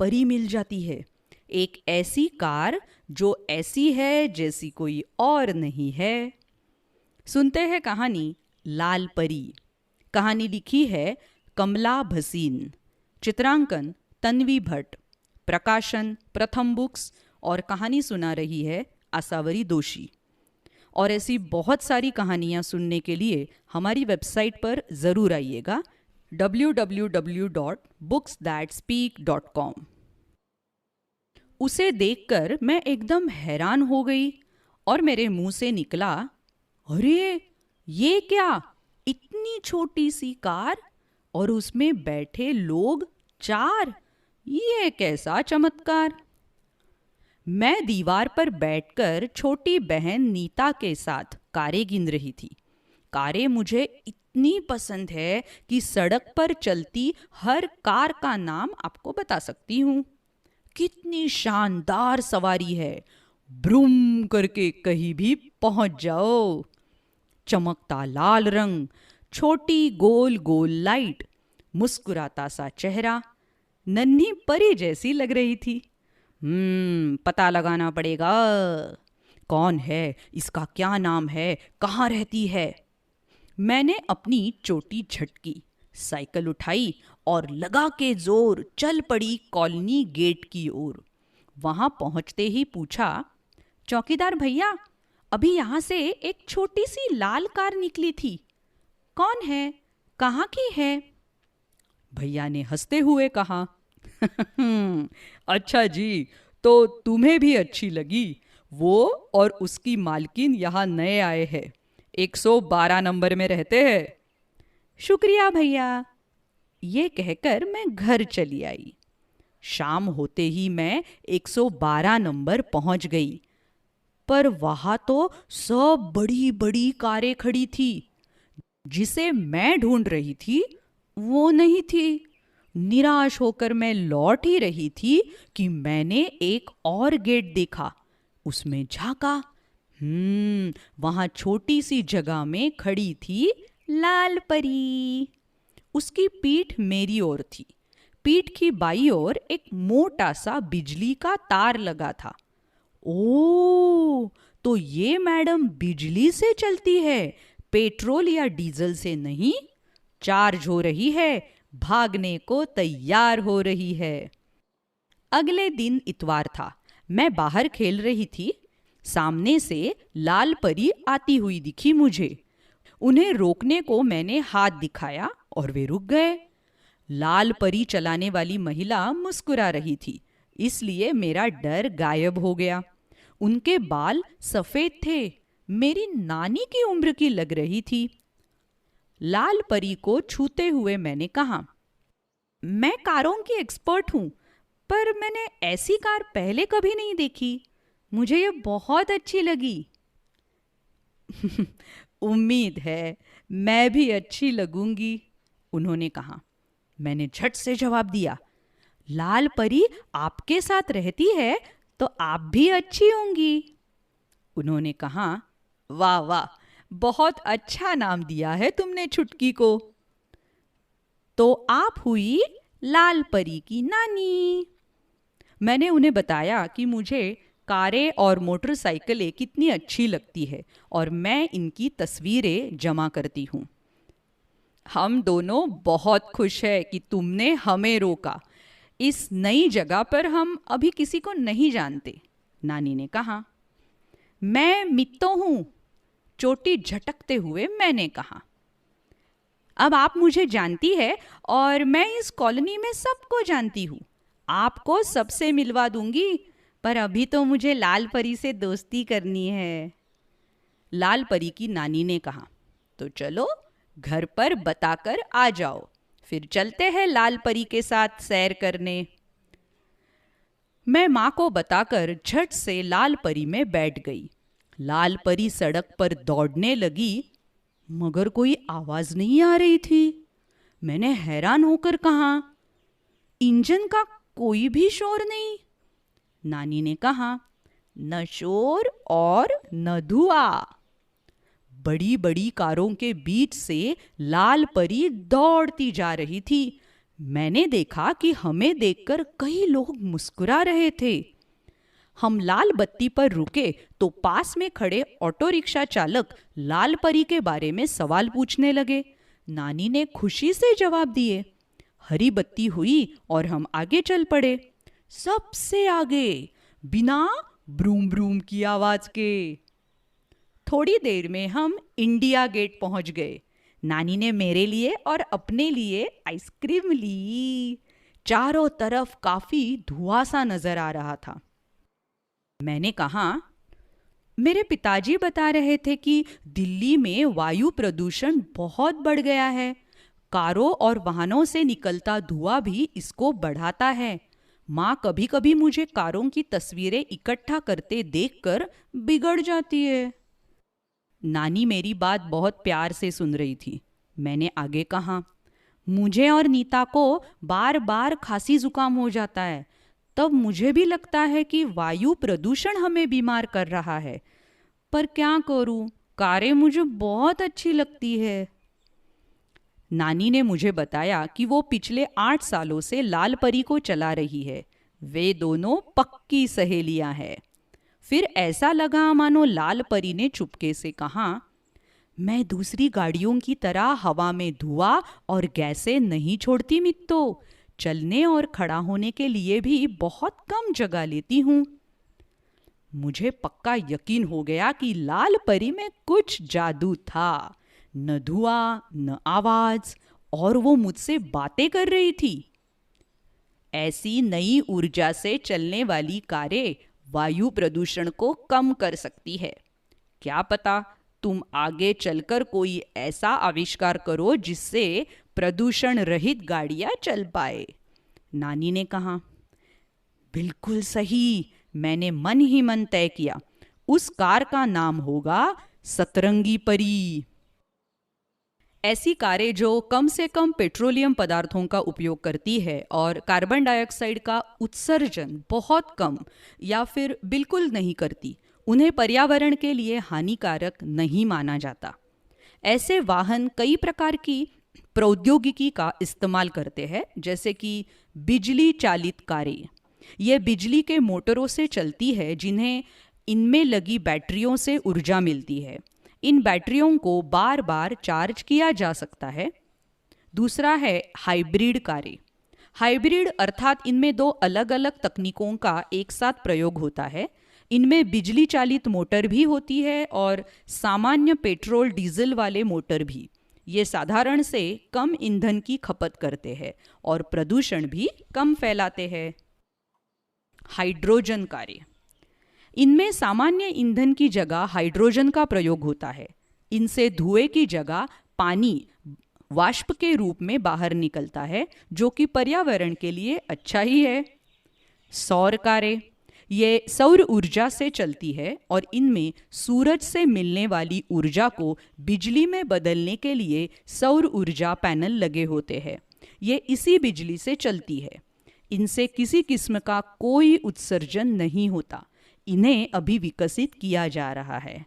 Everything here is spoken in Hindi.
परी मिल जाती है, एक ऐसी कार जो ऐसी है जैसी कोई और नहीं है। सुनते हैं कहानी लाल परी। कहानी लिखी है कमला भसीन, चित्रांकन तन्वी भट्ट, प्रकाशन प्रथम बुक्स और कहानी सुना रही है आसावरी दोषी। और ऐसी बहुत सारी कहानियाँ सुनने के लिए हमारी वेबसाइट पर ज़रूर आइएगा www.booksthatspeak.com। उसे देखकर मैं एकदम हैरान हो गई और मेरे मुंह से निकला, अरे ये क्या, इतनी छोटी सी कार और उसमें बैठे लोग 4, ये कैसा चमत्कार। मैं दीवार पर बैठकर छोटी बहन नीता के साथ कारें गिन रही थी। कारें मुझे इतनी पसंद है कि सड़क पर चलती हर कार का नाम आपको बता सकती हूँ। कितनी शानदार सवारी है, ब्रूम करके कहीं भी पहुंच जाओ। चमकता लाल रंग, छोटी गोल गोल लाइट, मुस्कुराता सा चेहरा, नन्ही परी जैसी लग रही थी। पता लगाना पड़ेगा, कौन है, इसका क्या नाम है, कहाँ रहती है। मैंने अपनी चोटी झटकी, साइकिल उठाई और लगा के जोर चल पड़ी कॉलोनी गेट की ओर। वहां पहुंचते ही पूछा, चौकीदार भैया, अभी यहाँ से एक छोटी सी लाल कार निकली थी, कौन है, कहाँ की है? भैया ने हंसते हुए कहा, अच्छा जी, तो तुम्हें भी अच्छी लगी। वो और उसकी मालकिन यहाँ नए आए हैं, 112 नंबर में रहते हैं। शुक्रिया भैया, ये कहकर मैं घर चली आई। शाम होते ही मैं 112 नंबर पहुंच गई, पर वहां तो सब बड़ी बड़ी कारें खड़ी थी। जिसे मैं ढूंढ रही थी वो नहीं थी। निराश होकर मैं लौट ही रही थी कि मैंने एक और गेट देखा। उसमें झांका, वहां छोटी सी जगह में खड़ी थी लाल परी। उसकी पीठ मेरी ओर थी। पीठ की बाईं ओर एक मोटा सा बिजली का तार लगा था। ओ, तो ये मैडम बिजली से चलती है, पेट्रोल या डीजल से नहीं। चार्ज हो रही है, भागने को तैयार हो रही है। अगले दिन इतवार था। मैं बाहर खेल रही थी। सामने से लाल परी आती हुई दिखी मुझे। उन्हें रोकने को मैंने हाथ दिखाया और वे रुक गए। लाल परी चलाने वाली महिला मुस्कुरा रही थी, इसलिए मेरा डर गायब हो गया। उनके बाल सफेद थे, मेरी नानी की उम्र की लग रही थी। लाल परी को छूते हुए मैंने कहा, मैं कारों की एक्सपर्ट हूं, पर मैंने ऐसी कार पहले कभी नहीं देखी। मुझे ये बहुत अच्छी लगी। उम्मीद है मैं भी अच्छी लगूंगी, उन्होंने कहा। मैंने झट से जवाब दिया, लाल परी आपके साथ रहती है तो आप भी अच्छी होंगी। उन्होंने कहा, वाह वाह, बहुत अच्छा नाम दिया है तुमने छुटकी को। तो आप हुई लाल परी की नानी। मैंने उन्हें बताया कि मुझे कारें और मोटरसाइकिलें कितनी अच्छी लगती है और मैं इनकी तस्वीरें जमा करती हूँ। हम दोनों बहुत खुश हैं कि तुमने हमें रोका। इस नई जगह पर हम अभी किसी को नहीं जानते, नानी ने कहा। मैं मित्तो हूँ, चोटी झटकते हुए मैंने कहा। अब आप मुझे जानती है और मैं इस कॉलोनी में सबको जानती हूँ। आपको सबसे मिलवा दूंगी, पर अभी तो मुझे लाल परी से दोस्ती करनी है। लाल परी की नानी ने कहा, तो चलो घर पर बताकर आ जाओ, फिर चलते हैं लाल परी के साथ सैर करने। मैं माँ को बताकर झट से लाल परी में बैठ गई। लाल परी सड़क पर दौड़ने लगी, मगर कोई आवाज नहीं आ रही थी। मैंने हैरान होकर कहा, इंजन का कोई भी शोर नहीं। नानी ने कहा, न शोर और न धुआं। बड़ी बड़ी कारों के बीच से लाल परी दौड़ती जा रही थी। मैंने देखा कि हमें देखकर कई लोग मुस्कुरा रहे थे। हम लाल बत्ती पर रुके तो पास में खड़े ऑटो रिक्शा चालक लाल परी के बारे में सवाल पूछने लगे। नानी ने खुशी से जवाब दिए। हरी बत्ती हुई और हम आगे चल पड़े, सबसे आगे, बिना ब्रूम ब्रूम की आवाज के। थोड़ी देर में हम इंडिया गेट पहुंच गए। नानी ने मेरे लिए और अपने लिए आइसक्रीम ली। चारों तरफ काफी धुआं सा नजर आ रहा था। मैंने कहा, मेरे पिताजी बता रहे थे कि दिल्ली में वायु प्रदूषण बहुत बढ़ गया है। कारों और वाहनों से निकलता धुआं भी इसको बढ़ाता है। माँ कभी कभी मुझे कारों की तस्वीरें इकट्ठा करते देखकर बिगड़ जाती है। नानी मेरी बात बहुत प्यार से सुन रही थी। मैंने आगे कहा, मुझे और नीता को बार बार खांसी जुकाम हो जाता है। तब मुझे भी लगता है कि वायु प्रदूषण हमें बीमार कर रहा है। पर क्या करूं, कारें मुझे बहुत अच्छी लगती है। नानी ने मुझे बताया कि वो पिछले 8 सालों से लाल परी को चला रही है। वे दोनों पक्की सहेलियां हैं। फिर ऐसा लगा मानो लाल परी ने चुपके से कहा, मैं दूसरी गाड़ियों की तरह हवा में धुआं और गैसें नहीं छोड़ती मित्तो। चलने और खड़ा होने के लिए भी बहुत कम जगह लेती हूँ। मुझे पक्का यकीन हो गया कि लाल परी में कुछ जादू था। न धुआं, न आवाज, और वो मुझसे बातें कर रही थी। ऐसी नई ऊर्जा से चलने वाली कारें वायु प्रदूषण को कम कर सकती है। क्या पता तुम आगे चलकर कोई ऐसा आविष्कार करो जिससे प्रदूषण रहित गाड़ियां चल पाए। नानी ने कहा, बिल्कुल सही। मैंने मन ही मन तय किया, उस कार का नाम होगा सतरंगी परी। ऐसी कारें जो कम से कम पेट्रोलियम पदार्थों का उपयोग करती है और कार्बन डाइऑक्साइड का उत्सर्जन बहुत कम या फिर बिल्कुल नहीं करती, उन्हें पर्यावरण के लिए हानिकारक नहीं माना जाता। ऐसे वाहन कई प्रकार की प्रौद्योगिकी का इस्तेमाल करते हैं, जैसे कि बिजली चालित कारें। ये बिजली के मोटरों से चलती है जिन्हें इनमें लगी बैटरियों से ऊर्जा मिलती है। इन बैटरियों को बार बार चार्ज किया जा सकता है। दूसरा है हाइब्रिड कारें। हाइब्रिड अर्थात इनमें 2 अलग अलग तकनीकों का एक साथ प्रयोग होता है। इनमें बिजली चालित मोटर भी होती है और सामान्य पेट्रोल डीजल वाले मोटर भी। ये साधारण से कम ईंधन की खपत करते हैं और प्रदूषण भी कम फैलाते हैं। हाइड्रोजन कारें। इनमें सामान्य ईंधन की जगह हाइड्रोजन का प्रयोग होता है। इनसे धुएं की जगह पानी वाष्प के रूप में बाहर निकलता है, जो कि पर्यावरण के लिए अच्छा ही है। सौर कारें। ये सौर ऊर्जा से चलती है और इनमें सूरज से मिलने वाली ऊर्जा को बिजली में बदलने के लिए सौर ऊर्जा पैनल लगे होते हैं। ये इसी बिजली से चलती है। इनसे किसी किस्म का कोई उत्सर्जन नहीं होता। इन्हें अभी विकसित किया जा रहा है।